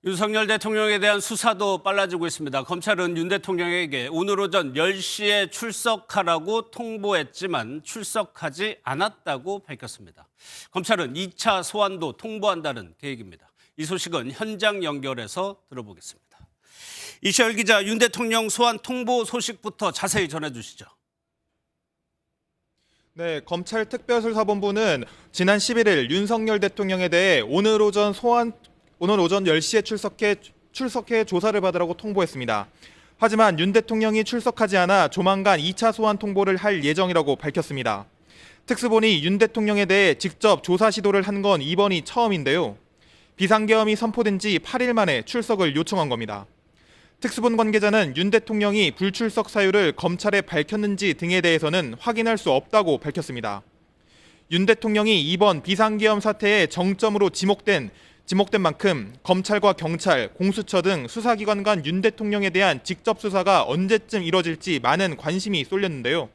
윤석열 대통령에 대한 수사도 빨라지고 있습니다. 검찰은 윤 대통령에게 오늘 오전 10시에 출석하라고 통보했지만 출석하지 않았다고 밝혔습니다. 검찰은 2차 소환도 통보한다는 계획입니다. 이 소식은 현장 연결해서 들어보겠습니다. 이시열 기자, 윤 대통령 소환 통보 소식부터 자세히 전해주시죠. 네, 검찰 특별수사본부는 지난 11일 윤석열 대통령에 대해 오늘 오전 10시에 출석해 조사를 받으라고 통보했습니다. 하지만 윤 대통령이 출석하지 않아 조만간 2차 소환 통보를 할 예정이라고 밝혔습니다. 특수본이 윤 대통령에 대해 직접 조사 시도를 한 건 이번이 처음인데요. 비상계엄이 선포된 지 8일 만에 출석을 요청한 겁니다. 특수본 관계자는 윤 대통령이 불출석 사유를 검찰에 밝혔는지 등에 대해서는 확인할 수 없다고 밝혔습니다. 윤 대통령이 이번 비상계엄 사태의 정점으로 지목된 만큼 검찰과 경찰, 공수처 등 수사기관 간 윤 대통령에 대한 직접 수사가 언제쯤 이뤄질지 많은 관심이 쏠렸는데요.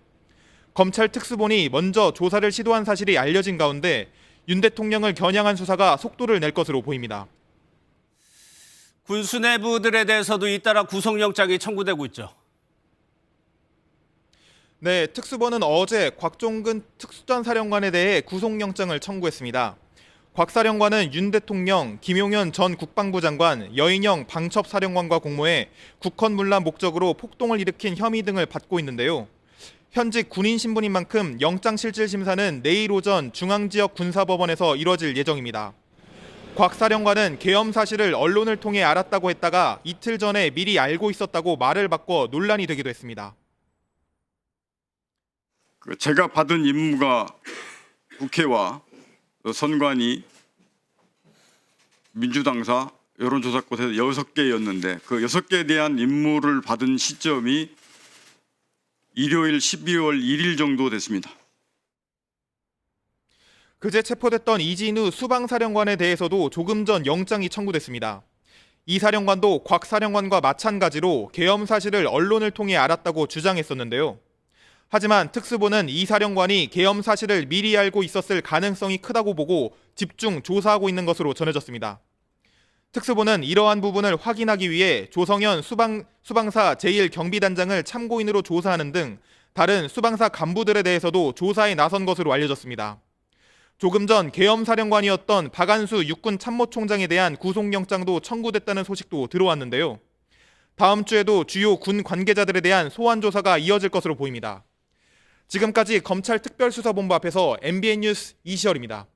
검찰 특수본이 먼저 조사를 시도한 사실이 알려진 가운데 윤 대통령을 겨냥한 수사가 속도를 낼 것으로 보입니다. 군 수뇌부들에 대해서도 잇따라 구속영장이 청구되고 있죠. 네, 특수본은 어제 곽종근 특수전사령관에 대해 구속영장을 청구했습니다. 곽 사령관은 윤 대통령, 김용현 전 국방부 장관, 여인영 방첩사령관과 공모해 국헌문란 목적으로 폭동을 일으킨 혐의 등을 받고 있는데요. 현직 군인 신분인 만큼 영장실질심사는 내일 오전 중앙지역 군사법원에서 이뤄질 예정입니다. 곽 사령관은 계엄 사실을 언론을 통해 알았다고 했다가 이틀 전에 미리 알고 있었다고 말을 바꿔 논란이 되기도 했습니다. 제가 받은 임무가 국회와 선관위, 민주당사, 여론조사꽃에서 6개였는데 그 6개에 대한 임무를 받은 시점이 일요일 12월 1일 정도 됐습니다. 그제 체포됐던 이진우 수방사령관에 대해서도 조금 전 영장이 청구됐습니다. 이 사령관도 곽 사령관과 마찬가지로 계엄 사실을 언론을 통해 알았다고 주장했었는데요. 하지만 특수본은 이 사령관이 계엄 사실을 미리 알고 있었을 가능성이 크다고 보고 집중 조사하고 있는 것으로 전해졌습니다. 특수본은 이러한 부분을 확인하기 위해 조성현 수방사 제1경비단장을 참고인으로 조사하는 등 다른 수방사 간부들에 대해서도 조사에 나선 것으로 알려졌습니다. 조금 전 계엄 사령관이었던 박안수 육군 참모총장에 대한 구속영장도 청구됐다는 소식도 들어왔는데요. 다음 주에도 주요 군 관계자들에 대한 소환 조사가 이어질 것으로 보입니다. 지금까지 검찰 특별수사본부 앞에서 MBN 뉴스 이시열입니다.